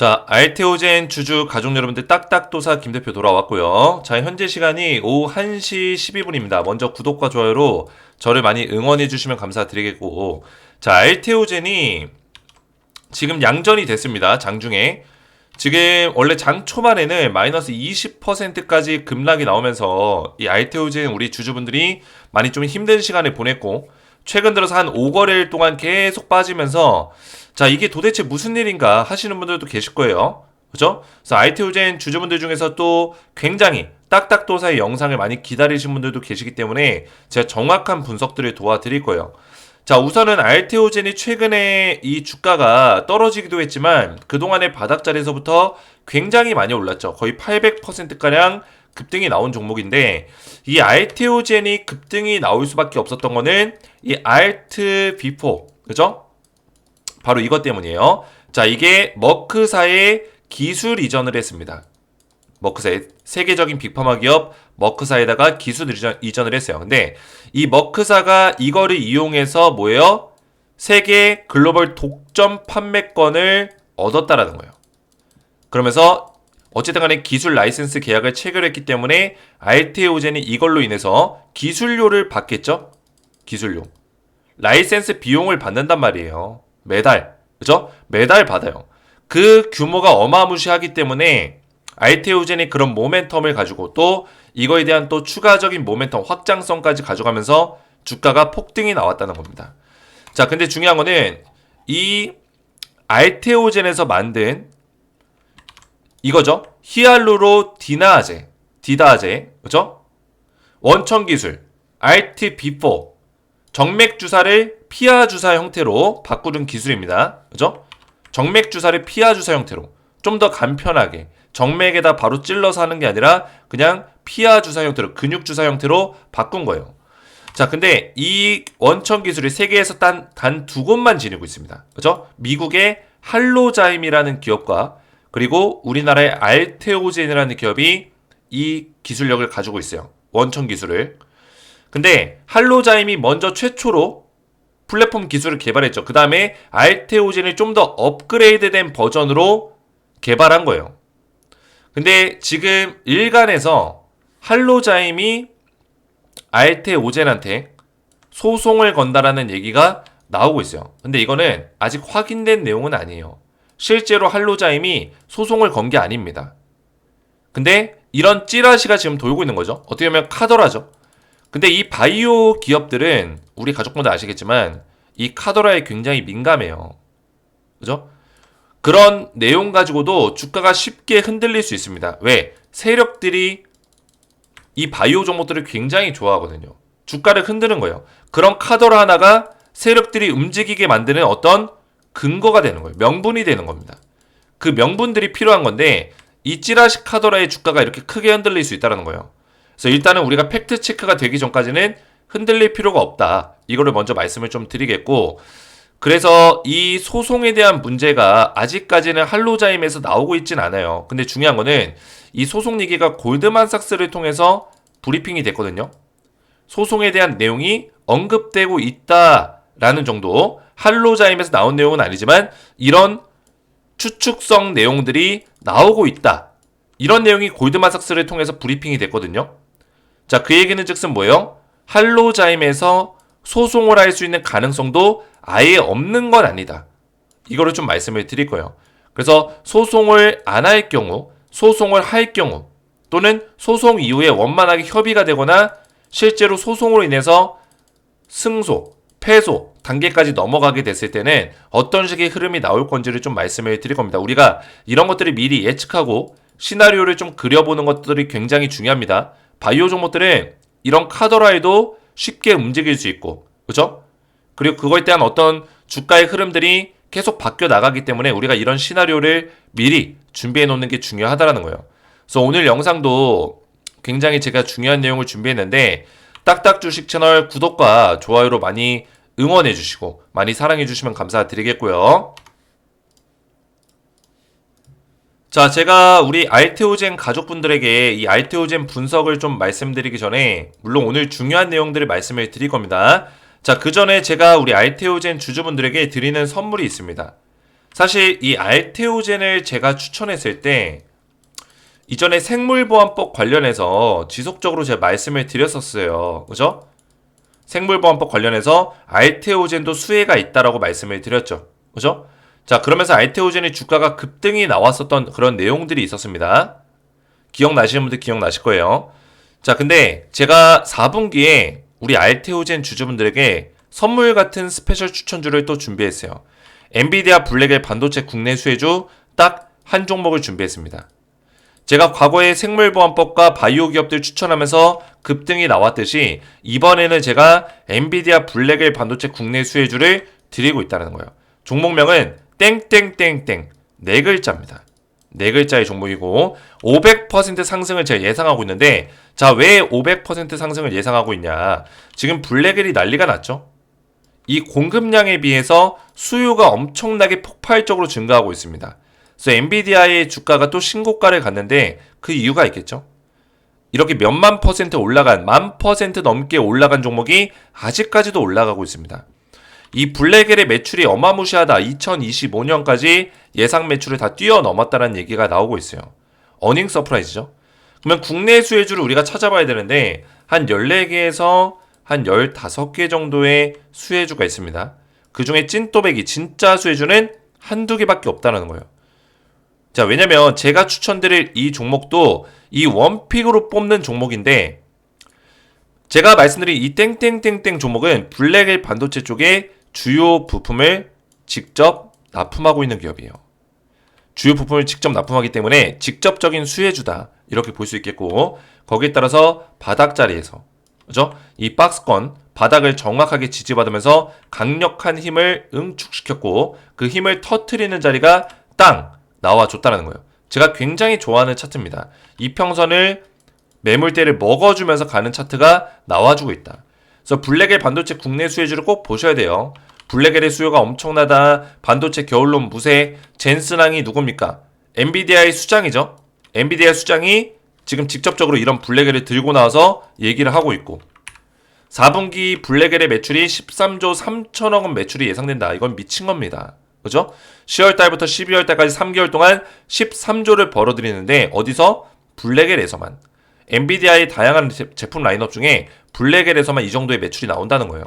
자, 알테오젠 주주 가족 여러분들 딱딱도사 김대표 돌아왔고요. 자, 현재 시간이 오후 1시 12분입니다. 먼저 구독과 좋아요로 저를 많이 응원해 주시면 감사드리겠고, 자, 알테오젠이 지금 양전이 됐습니다. 장중에. 지금 원래 장 초반에는 마이너스 20%까지 급락이 나오면서 이 알테오젠 우리 주주분들이 많이 좀 힘든 시간을 보냈고, 최근 들어서 한 5거래일 동안 계속 빠지면서 자, 이게 도대체 무슨 일인가 하시는 분들도 계실 거예요. 그죠? 그래서 알테오젠 주주분들 중에서 또 굉장히 딱딱도사의 영상을 많이 기다리신 분들도 계시기 때문에 제가 정확한 분석들을 도와드릴 거예요. 자, 우선은 알테오젠이 최근에 이 주가가 떨어지기도 했지만 그동안의 바닥자리에서부터 굉장히 많이 올랐죠. 거의 800%가량 급등이 나온 종목인데, 이 알테오젠이 급등이 나올 수밖에 없었던 거는 이 알트 비포, 그죠? 바로 이것 때문이에요. 자, 이게 머크사의 기술 이전을 했습니다. 머크사의 세계적인 빅파마 기업 머크사에다가 기술 이전을 했어요. 근데 이 머크사가 이거를 이용해서 뭐예요? 세계 글로벌 독점 판매권을 얻었다라는 거예요. 그러면서 어쨌든 간에 기술 라이센스 계약을 체결했기 때문에 알테오젠이 이걸로 인해서 기술료를 받겠죠? 기술료. 라이센스 비용을 받는단 말이에요. 매달. 그죠? 매달 받아요. 그 규모가 어마무시하기 때문에 알테오젠이 그런 모멘텀을 가지고 또 이거에 대한 또 추가적인 모멘텀 확장성까지 가져가면서 주가가 폭등이 나왔다는 겁니다. 자, 근데 중요한 거는 이 알테오젠에서 만든 이거죠. 히알루로 디다아제, 그죠? 원천 기술, RT-B4, 정맥 주사를 피하 주사 형태로 바꾸는 기술입니다. 그죠? 정맥 주사를 피하 주사 형태로 좀 더 간편하게 정맥에다 바로 찔러서 하는 게 아니라 그냥 피하 주사 형태로 근육 주사 형태로 바꾼 거예요. 자, 근데 이 원천 기술이 세계에서 단 두 곳만 지니고 있습니다. 그죠? 미국의 할로자임이라는 기업과 그리고 우리나라의 알테오젠이라는 기업이 이 기술력을 가지고 있어요. 원천 기술을. 근데 할로자임이 먼저 최초로 플랫폼 기술을 개발했죠. 그 다음에 알테오젠이 좀 더 업그레이드된 버전으로 개발한 거예요. 근데 지금 일간에서 할로자임이 알테오젠한테 소송을 건다라는 얘기가 나오고 있어요. 근데 이거는 아직 확인된 내용은 아니에요. 실제로 할로자임이 소송을 건 게 아닙니다. 근데 이런 찌라시가 지금 돌고 있는 거죠. 어떻게 보면 카더라죠. 근데 이 바이오 기업들은 우리 가족분들 아시겠지만 이 카더라에 굉장히 민감해요. 그죠? 그런 내용 가지고도 주가가 쉽게 흔들릴 수 있습니다. 왜? 세력들이 이 바이오 종목들을 굉장히 좋아하거든요. 주가를 흔드는 거예요. 그런 카더라 하나가 세력들이 움직이게 만드는 어떤 근거가 되는 거예요. 명분이 되는 겁니다. 그 명분들이 필요한 건데 이 찌라시 카더라의 주가가 이렇게 크게 흔들릴 수 있다는 거예요. 그래서 일단은 우리가 팩트 체크가 되기 전까지는 흔들릴 필요가 없다. 이거를 먼저 말씀을 좀 드리겠고, 그래서 이 소송에 대한 문제가 아직까지는 할로자임에서 나오고 있진 않아요. 근데 중요한 거는 이 소송 얘기가 골드만삭스를 통해서 브리핑이 됐거든요. 소송에 대한 내용이 언급되고 있다라는 정도. 할로자임에서 나온 내용은 아니지만 이런 추측성 내용들이 나오고 있다. 이런 내용이 골드만삭스를 통해서 브리핑이 됐거든요. 자, 그 얘기는 즉슨 뭐예요? 할로자임에서 소송을 할 수 있는 가능성도 아예 없는 건 아니다. 이거를 좀 말씀을 드릴 거예요. 그래서 소송을 안 할 경우, 소송을 할 경우, 또는 소송 이후에 원만하게 협의가 되거나 실제로 소송으로 인해서 승소, 패소 단계까지 넘어가게 됐을 때는 어떤 식의 흐름이 나올 건지를 좀 말씀을 드릴 겁니다. 우리가 이런 것들을 미리 예측하고 시나리오를 좀 그려보는 것들이 굉장히 중요합니다. 바이오 종목들은 이런 카더라에도 쉽게 움직일 수 있고, 그죠? 그리고 그거에 대한 어떤 주가의 흐름들이 계속 바뀌어 나가기 때문에 우리가 이런 시나리오를 미리 준비해 놓는 게 중요하다라는 거예요. 그래서 오늘 영상도 굉장히 제가 중요한 내용을 준비했는데 딱딱 주식 채널 구독과 좋아요로 많이 응원해 주시고 많이 사랑해 주시면 감사드리겠고요. 자, 제가 우리 알테오젠 가족분들에게 이 알테오젠 분석을 좀 말씀드리기 전에 물론 오늘 중요한 내용들을 말씀을 드릴 겁니다. 자, 그 전에 제가 우리 알테오젠 주주분들에게 드리는 선물이 있습니다. 사실 이 알테오젠을 제가 추천했을 때 이전에 생물보안법 관련해서 지속적으로 제가 말씀을 드렸었어요. 그죠? 생물보안법 관련해서 알테오젠도 수혜가 있다라고 말씀을 드렸죠. 그죠? 자, 그러면서 알테오젠의 주가가 급등이 나왔었던 그런 내용들이 있었습니다. 기억나시는 분들 기억나실 거예요. 자, 근데 제가 4분기에 우리 알테오젠 주주분들에게 선물 같은 스페셜 추천주를 또 준비했어요. 엔비디아 블랙엘 반도체 국내 수혜주 딱 한 종목을 준비했습니다. 제가 과거에 생물보안법과 바이오 기업들 추천하면서 급등이 나왔듯이 이번에는 제가 엔비디아 블랙엘 반도체 국내 수혜주를 드리고 있다는 거예요. 종목명은 땡땡땡땡 네 글자입니다. 네 글자의 종목이고 500% 상승을 제가 예상하고 있는데, 자, 왜 500% 상승을 예상하고 있냐? 지금 블랙엘이 난리가 났죠. 이 공급량에 비해서 수요가 엄청나게 폭발적으로 증가하고 있습니다. 그래서 엔비디아의 주가가 또 신고가를 갔는데 그 이유가 있겠죠. 이렇게 몇만 퍼센트 올라간, 1000% 넘게 올라간 종목이 아직까지도 올라가고 있습니다. 이 블랙엘의 매출이 어마무시하다. 2025년까지 예상 매출을 다 뛰어넘었다는 얘기가 나오고 있어요. 어닝 서프라이즈죠. 그러면 국내 수혜주를 우리가 찾아봐야 되는데 한 14개에서 한 15개 정도의 수혜주가 있습니다. 그 중에 찐또배기, 진짜 수혜주는 한두 개밖에 없다는 거예요. 자, 왜냐면 제가 추천드릴 이 종목도 이 원픽으로 뽑는 종목인데, 제가 말씀드린 이 땡땡땡땡 종목은 블랙엘 반도체 쪽에 주요 부품을 직접 납품하고 있는 기업이에요. 주요 부품을 직접 납품하기 때문에 직접적인 수혜주다, 이렇게 볼 수 있겠고, 거기에 따라서 바닥 자리에서, 그죠? 이 박스권 바닥을 정확하게 지지받으면서 강력한 힘을 응축시켰고, 그 힘을 터트리는 자리가 땅 나와줬다는 거예요. 제가 굉장히 좋아하는 차트입니다. 이평선을 매물대를 먹어주면서 가는 차트가 나와주고 있다. 그래서 블랙엘 반도체 국내 수혜주를 꼭 보셔야 돼요. 블랙엘의 수요가 엄청나다. 반도체 겨울론 무색. 젠슨항이 누굽니까? 엔비디아의 수장이죠. 엔비디아 수장이 지금 직접적으로 이런 블랙엘을 들고 나와서 얘기를 하고 있고, 4분기 블랙엘의 매출이 13조 3천억 원 매출이 예상된다. 이건 미친 겁니다. 그죠? 10월달부터 12월달까지 3개월 동안 13조를 벌어들이는데 어디서? 블랙엘에서만. 엔비디아의 다양한 제품 라인업 중에 블랙엘에서만 이 정도의 매출이 나온다는 거예요.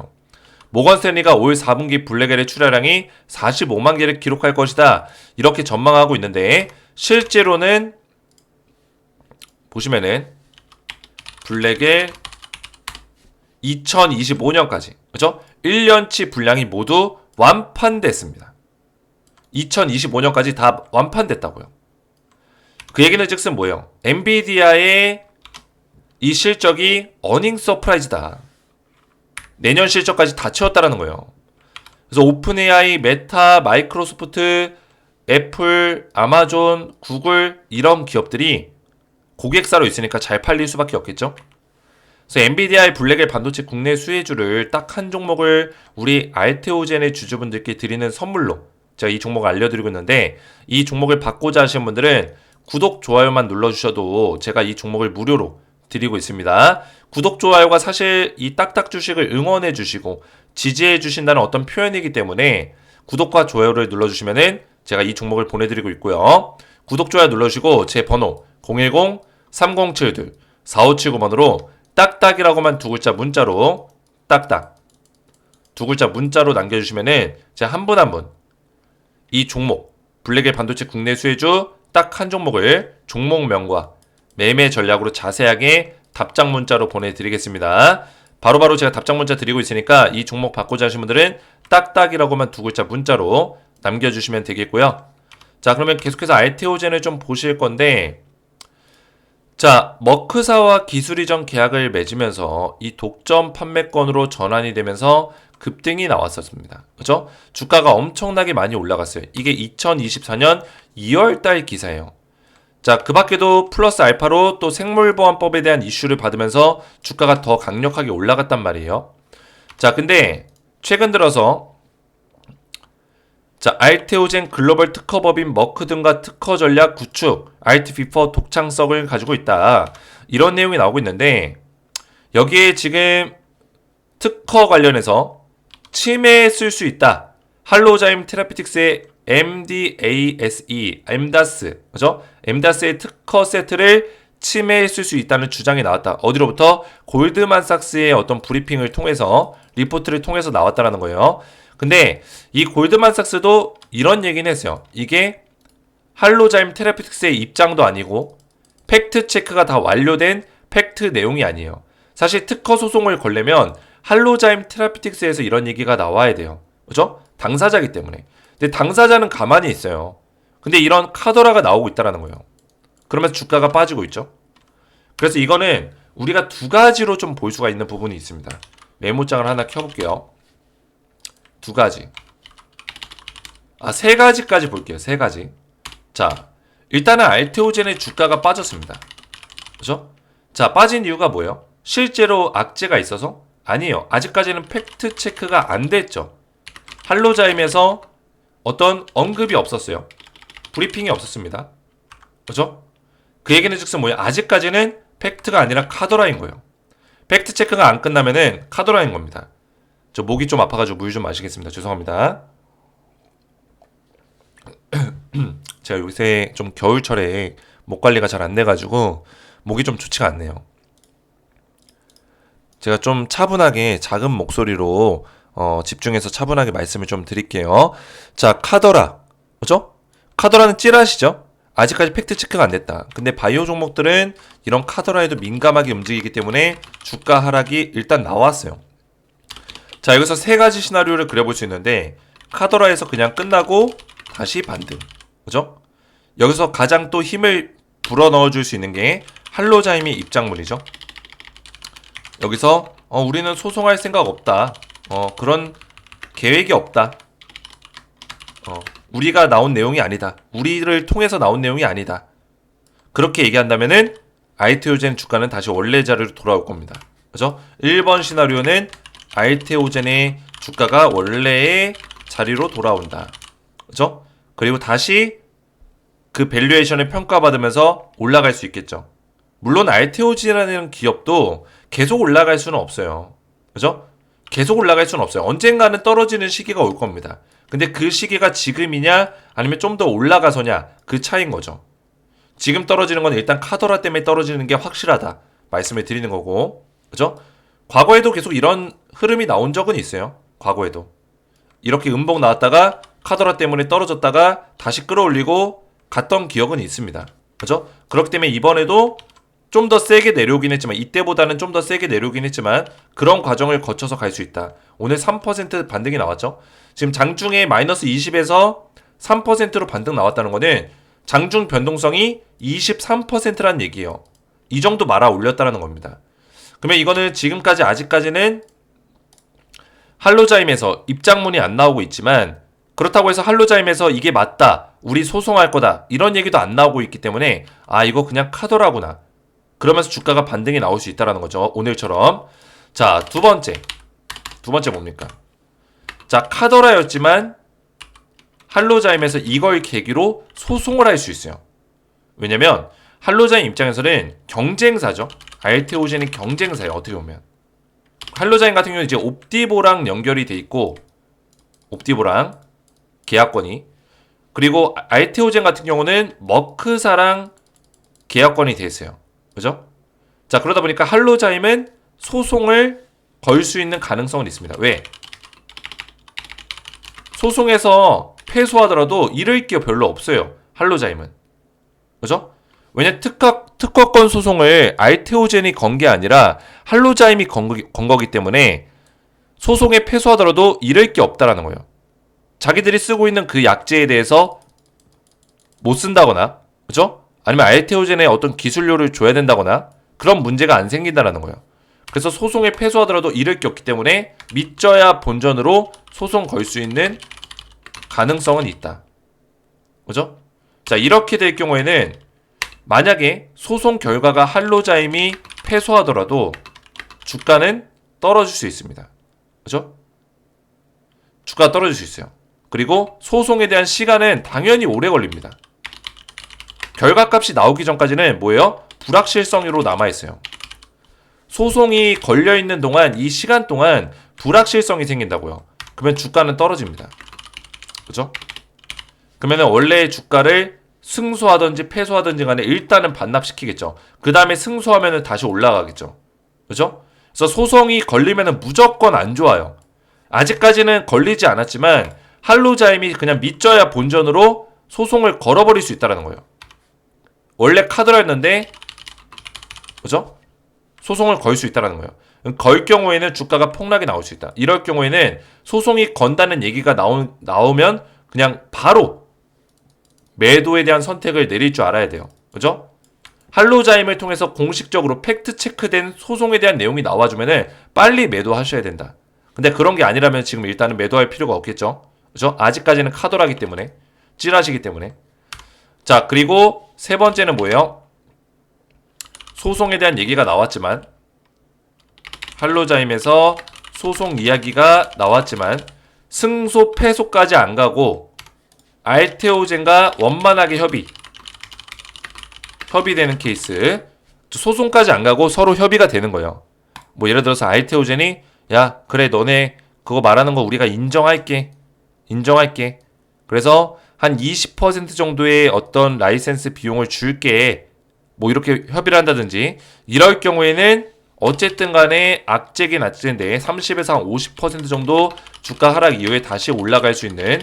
모건스탠리가 올 4분기 블랙엘의 출하량이 45만 개를 기록할 것이다, 이렇게 전망하고 있는데, 실제로는 보시면은 블랙엘 2025년까지, 그죠? 1년치 분량이 모두 완판됐습니다. 2025년까지 다 완판됐다고요. 그 얘기는 즉슨 뭐예요? 엔비디아의 이 실적이 어닝 서프라이즈다. 내년 실적까지 다 채웠다라는 거예요. 그래서 오픈AI, 메타, 마이크로소프트, 애플, 아마존, 구글, 이런 기업들이 고객사로 있으니까 잘 팔릴 수밖에 없겠죠. 그래서 엔비디아의 블랙엘 반도체 국내 수혜주를 딱 한 종목을 우리 알테오젠의 주주분들께 드리는 선물로 제가 이 종목을 알려드리고 있는데, 이 종목을 받고자 하시는 분들은 구독, 좋아요만 눌러주셔도 제가 이 종목을 무료로 드리고 있습니다. 구독, 좋아요가 사실 이 딱딱 주식을 응원해 주시고 지지해 주신다는 어떤 표현이기 때문에 구독과 좋아요를 눌러주시면은 제가 이 종목을 보내드리고 있고요. 구독, 좋아요 눌러주시고 제 번호 010-3072-4579번으로 딱딱이라고만 두 글자 문자로, 딱딱 두 글자 문자로 남겨주시면은 제가 한 분 한 분 이 종목 블랙엘 반도체 국내 수혜주 딱 한 종목을 종목명과 매매 전략으로 자세하게 답장 문자로 보내드리겠습니다. 바로바로 제가 답장 문자 드리고 있으니까 이 종목 받고자 하시는 분들은 딱딱이라고만 두 글자 문자로 남겨주시면 되겠고요. 자, 그러면 계속해서 알테오젠을 좀 보실 건데, 자, 머크사와 기술 이전 계약을 맺으면서 이 독점 판매권으로 전환이 되면서 급등이 나왔었습니다. 그죠? 주가가 엄청나게 많이 올라갔어요. 이게 2024년 2월달 기사예요. 자, 그 밖에도 플러스 알파로 또 생물보안법에 대한 이슈를 받으면서 주가가 더 강력하게 올라갔단 말이에요. 자, 근데 최근 들어서 자, 알테오젠 글로벌 특허법인 머크 등과 특허 전략 구축, 알트피퍼 독창성을 가지고 있다, 이런 내용이 나오고 있는데, 여기에 지금 특허 관련해서 치매에 쓸 수 있다, 할로자임 테라피틱스의 MDASE, MDAS, 그죠? MDAS의 특허 세트를 침해했을 수 있다는 주장이 나왔다. 어디로부터? 골드만삭스의 어떤 브리핑을 통해서, 리포트를 통해서 나왔다라는 거예요. 근데 이 골드만삭스도 이런 얘기는 했어요. 이게 할로자임 테라피틱스의 입장도 아니고 팩트 체크가 다 완료된 팩트 내용이 아니에요. 사실 특허 소송을 걸려면 할로자임 테라피틱스에서 이런 얘기가 나와야 돼요. 그죠? 당사자이기 때문에. 근데 당사자는 가만히 있어요. 근데 이런 카더라가 나오고 있다는 거예요. 그러면서 주가가 빠지고 있죠. 그래서 이거는 우리가 두 가지로 좀 볼 수가 있는 부분이 있습니다. 메모장을 하나 켜볼게요. 두 가지. 세 가지까지 볼게요. 세 가지. 자, 일단은 알테오젠의 주가가 빠졌습니다. 그죠? 자, 빠진 이유가 뭐예요? 실제로 악재가 있어서? 아니에요. 아직까지는 팩트 체크가 안 됐죠. 할로자임에서 어떤 언급이 없었어요. 브리핑이 없었습니다. 그죠? 그 얘기는 즉슨 뭐예요? 아직까지는 팩트가 아니라 카더라인 거예요. 팩트 체크가 안 끝나면은 카더라인 겁니다. 저 목이 좀 아파가지고 물 좀 마시겠습니다. 죄송합니다. 제가 요새 좀 겨울철에 목 관리가 잘 안 돼가지고 목이 좀 좋지가 않네요. 제가 좀 차분하게 작은 목소리로 집중해서 차분하게 말씀을 좀 드릴게요. 자, 카더라. 그죠? 카더라는 찌라시죠? 아직까지 팩트 체크가 안 됐다. 근데 바이오 종목들은 이런 카더라에도 민감하게 움직이기 때문에 주가 하락이 일단 나왔어요. 자, 여기서 세 가지 시나리오를 그려볼 수 있는데 카더라에서 그냥 끝나고 다시 반등. 그죠? 여기서 가장 또 힘을 불어넣어 줄 수 있는 게 할로자임의 입장문이죠. 여기서 우리는 소송할 생각 없다. 그런 계획이 없다. 우리가 나온 내용이 아니다. 우리를 통해서 나온 내용이 아니다. 그렇게 얘기한다면은 알테오젠 주가는 다시 원래 자리로 돌아올 겁니다. 그죠? 1번 시나리오는 알테오젠의 주가가 원래의 자리로 돌아온다. 그죠? 그리고 다시 그 밸류에이션을 평가받으면서 올라갈 수 있겠죠. 물론 알테오젠이라는 기업도 계속 올라갈 수는 없어요. 그죠? 계속 올라갈 수는 없어요. 언젠가는 떨어지는 시기가 올 겁니다. 근데 그 시기가 지금이냐 아니면 좀 더 올라가서냐 그 차이인 거죠. 지금 떨어지는 건 일단 카더라 때문에 떨어지는 게 확실하다 말씀을 드리는 거고, 그죠? 과거에도 계속 이런 흐름이 나온 적은 있어요. 과거에도 이렇게 음봉 나왔다가 카더라 때문에 떨어졌다가 다시 끌어올리고 갔던 기억은 있습니다. 그죠? 그렇기 때문에 이번에도 좀 더 세게 내려오긴 했지만, 이때보다는 좀 더 세게 내려오긴 했지만 그런 과정을 거쳐서 갈 수 있다. 오늘 3% 반등이 나왔죠. 지금 장중에 마이너스 20에서 3%로 반등 나왔다는 거는 장중 변동성이 23%라는 얘기예요. 이 정도 말아 올렸다는 겁니다. 그러면 이거는 지금까지 아직까지는 할로자임에서 입장문이 안 나오고 있지만, 그렇다고 해서 할로자임에서 이게 맞다, 우리 소송할 거다, 이런 얘기도 안 나오고 있기 때문에 이거 그냥 카더라구나, 그러면서 주가가 반등이 나올 수 있다는 거죠. 오늘처럼. 자, 두 번째 뭡니까? 자, 카더라였지만 할로자임에서 이걸 계기로 소송을 할 수 있어요. 왜냐면 할로자임 입장에서는 경쟁사죠. 알테오젠이 경쟁사예요. 어떻게 보면 할로자임 같은 경우는 이제 옵디보랑 연결이 돼 있고, 옵디보랑 계약권이, 그리고 알테오젠 같은 경우는 머크사랑 계약권이 돼 있어요. 그죠? 자, 그러다 보니까 할로자임은 소송을 걸 수 있는 가능성은 있습니다. 왜? 소송에서 패소하더라도 잃을 게 별로 없어요. 할로자임은. 그죠? 왜냐, 특허권 소송을 알테오젠이 건 게 아니라 할로자임이 건 거기 때문에 소송에 패소하더라도 잃을 게 없다라는 거예요. 자기들이 쓰고 있는 그 약제에 대해서 못 쓴다거나, 그죠? 아니면 알테오젠에 어떤 기술료를 줘야 된다거나 그런 문제가 안 생긴다라는 거예요. 그래서 소송에 패소하더라도 잃을 게 없기 때문에 믿져야 본전으로 소송 걸 수 있는 가능성은 있다. 그죠? 자, 이렇게 될 경우에는 만약에 소송 결과가 할로자임이 패소하더라도 주가는 떨어질 수 있습니다. 그죠? 주가가 떨어질 수 있어요. 그리고 소송에 대한 시간은 당연히 오래 걸립니다. 결과값이 나오기 전까지는 뭐예요? 불확실성으로 남아있어요. 소송이 걸려있는 동안, 이 시간 동안 불확실성이 생긴다고요. 그러면 주가는 떨어집니다. 그죠? 그러면 원래의 주가를 승소하든지 패소하든지 간에 일단은 반납시키겠죠. 그 다음에 승소하면 다시 올라가겠죠. 그죠? 그래서 소송이 걸리면 무조건 안 좋아요. 아직까지는 걸리지 않았지만 할로자임이 그냥 믿져야 본전으로 소송을 걸어버릴 수 있다는 거예요. 원래 카드라였는데 그죠? 소송을 걸 수 있다는 거예요. 걸 경우에는 주가가 폭락이 나올 수 있다. 이럴 경우에는 소송이 건다는 얘기가 나오면 그냥 바로 매도에 대한 선택을 내릴 줄 알아야 돼요. 그죠? 할로자임을 통해서 공식적으로 팩트 체크된 소송에 대한 내용이 나와주면은 빨리 매도하셔야 된다. 근데 그런 게 아니라면 지금 일단은 매도할 필요가 없겠죠. 그죠? 아직까지는 카더라기 때문에, 찌라시기 때문에. 자, 그리고 세 번째는 뭐예요? 소송에 대한 얘기가 나왔지만, 할로자임에서 소송 이야기가 나왔지만 승소 패소까지 안 가고 알테오젠과 원만하게 협의되는 케이스. 소송까지 안 가고 서로 협의가 되는 거예요. 뭐 예를 들어서 알테오젠이 야 그래 너네 그거 말하는 거 우리가 인정할게. 그래서 한 20% 정도의 어떤 라이센스 비용을 줄게. 뭐 이렇게 협의를 한다든지 이럴 경우에는 어쨌든 간에 악재긴 악재인데 30에서 한 50% 정도 주가 하락 이후에 다시 올라갈 수 있는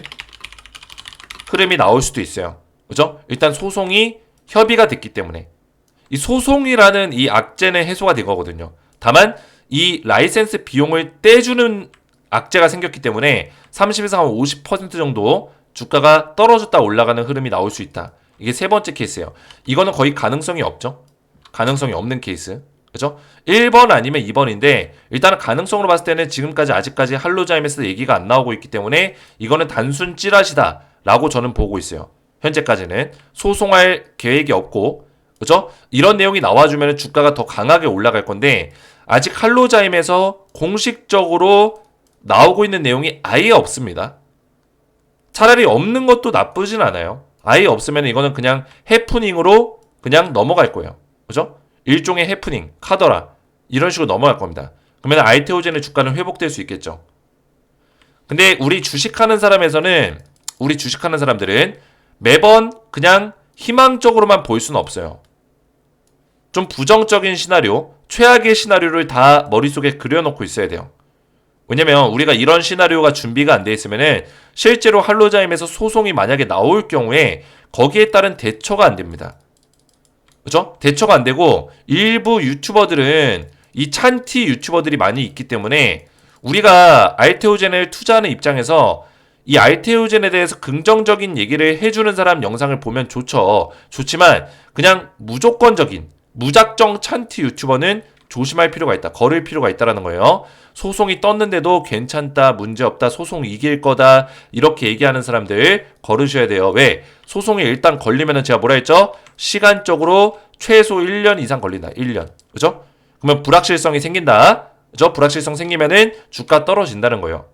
흐름이 나올 수도 있어요. 그죠? 일단 소송이 협의가 됐기 때문에 이 소송이라는 이 악재는 해소가 된 거거든요. 다만 이 라이센스 비용을 떼주는 악재가 생겼기 때문에 30에서 한 50% 정도 주가가 떨어졌다 올라가는 흐름이 나올 수 있다. 이게 세 번째 케이스예요. 이거는 거의 가능성이 없죠. 가능성이 없는 케이스. 그죠? 1번 아니면 2번인데 일단은 가능성으로 봤을 때는 지금까지 아직까지 할로자임에서 얘기가 안 나오고 있기 때문에 이거는 단순 찌라시다 라고 저는 보고 있어요. 현재까지는 소송할 계획이 없고 그죠? 이런 내용이 나와주면 주가가 더 강하게 올라갈 건데 아직 할로자임에서 공식적으로 나오고 있는 내용이 아예 없습니다. 차라리 없는 것도 나쁘진 않아요. 아예 없으면 이거는 그냥 해프닝으로 그냥 넘어갈 거예요. 그죠? 일종의 해프닝, 카더라 이런 식으로 넘어갈 겁니다. 그러면 알테오젠의 주가는 회복될 수 있겠죠. 근데 우리 주식하는 사람들은 매번 그냥 희망적으로만 볼 수는 없어요. 좀 부정적인 시나리오, 최악의 시나리오를 다 머릿속에 그려놓고 있어야 돼요. 왜냐면 우리가 이런 시나리오가 준비가 안 돼 있으면은 실제로 할로자임에서 소송이 만약에 나올 경우에 거기에 따른 대처가 안 됩니다. 그죠? 대처가 안 되고 일부 유튜버들은 이 찬티 유튜버들이 많이 있기 때문에 우리가 알테오젠을 투자하는 입장에서 이 알테오젠에 대해서 긍정적인 얘기를 해주는 사람 영상을 보면 좋죠. 좋지만 그냥 무조건적인 무작정 찬티 유튜버는 조심할 필요가 있다. 거를 필요가 있다라는 거예요. 소송이 떴는데도 괜찮다, 문제없다, 소송 이길 거다 이렇게 얘기하는 사람들 거르셔야 돼요. 왜? 소송이 일단 걸리면은 제가 뭐라 했죠? 시간적으로 최소 1년 이상 걸린다. 1년. 그죠? 그러면 불확실성이 생긴다. 그죠? 불확실성 생기면은 주가 떨어진다는 거예요.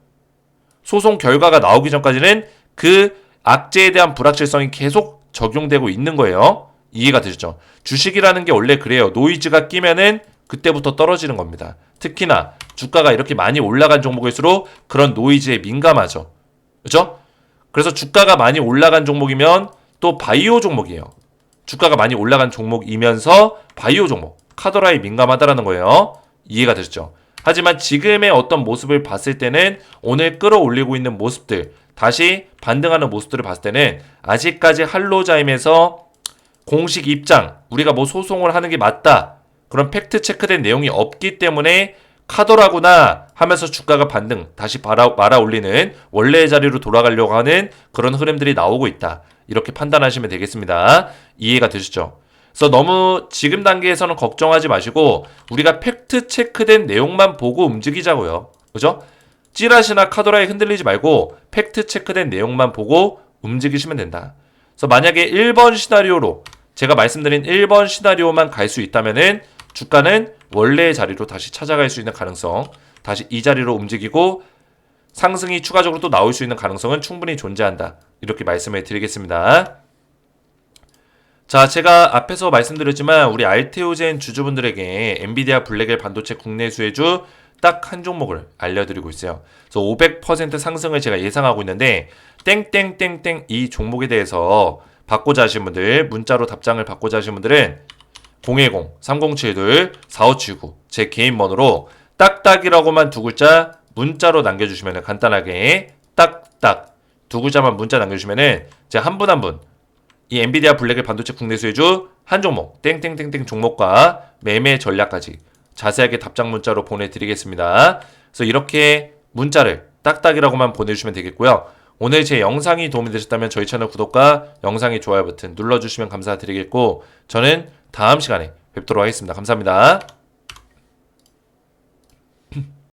소송 결과가 나오기 전까지는 그 악재에 대한 불확실성이 계속 적용되고 있는 거예요. 이해가 되셨죠? 주식이라는 게 원래 그래요. 노이즈가 끼면은 그때부터 떨어지는 겁니다. 특히나 주가가 이렇게 많이 올라간 종목일수록 그런 노이즈에 민감하죠. 그죠? 그래서 주가가 많이 올라간 종목이면 또 바이오 종목이에요. 주가가 많이 올라간 종목이면서 바이오 종목, 카더라에 민감하다라는 거예요. 이해가 되셨죠? 하지만 지금의 어떤 모습을 봤을 때는 오늘 끌어올리고 있는 모습들, 다시 반등하는 모습들을 봤을 때는 아직까지 할로자임에서 공식 입장, 우리가 뭐 소송을 하는 게 맞다. 그런 팩트 체크된 내용이 없기 때문에 카더라구나 하면서 주가가 반등, 다시 말아 올리는 원래의 자리로 돌아가려고 하는 그런 흐름들이 나오고 있다. 이렇게 판단하시면 되겠습니다. 이해가 되시죠? 그래서 너무 지금 단계에서는 걱정하지 마시고 우리가 팩트 체크된 내용만 보고 움직이자고요. 그죠? 찌라시나 카더라에 흔들리지 말고 팩트 체크된 내용만 보고 움직이시면 된다. 그래서 만약에 1번 시나리오로 제가 말씀드린 1번 시나리오만 갈 수 있다면은 주가는 원래의 자리로 다시 찾아갈 수 있는 가능성, 다시 이 자리로 움직이고 상승이 추가적으로 또 나올 수 있는 가능성은 충분히 존재한다. 이렇게 말씀을 드리겠습니다. 자, 제가 앞에서 말씀드렸지만 우리 알테오젠 주주분들에게 엔비디아 블랙엘 반도체 국내 수혜주 딱 한 종목을 알려드리고 있어요. 그래서 500% 상승을 제가 예상하고 있는데 땡땡땡땡 이 종목에 대해서 받고자 하시는 분들, 문자로 답장을 받고자 하시는 분들은 010-3072-4579 제 개인 번호로 딱딱이라고만 두 글자 문자로 남겨주시면 간단하게 딱딱 두 글자만 문자 남겨주시면 제가 한 분 한 분 이 엔비디아 블랙의 반도체 국내 수혜주 한 종목 땡땡땡땡 종목과 매매 전략까지 자세하게 답장 문자로 보내드리겠습니다. 그래서 이렇게 문자를 딱딱이라고만 보내주시면 되겠고요. 오늘 제 영상이 도움이 되셨다면 저희 채널 구독과 영상의 좋아요 버튼 눌러주시면 감사드리겠고 저는 다음 시간에 뵙도록 하겠습니다. 감사합니다.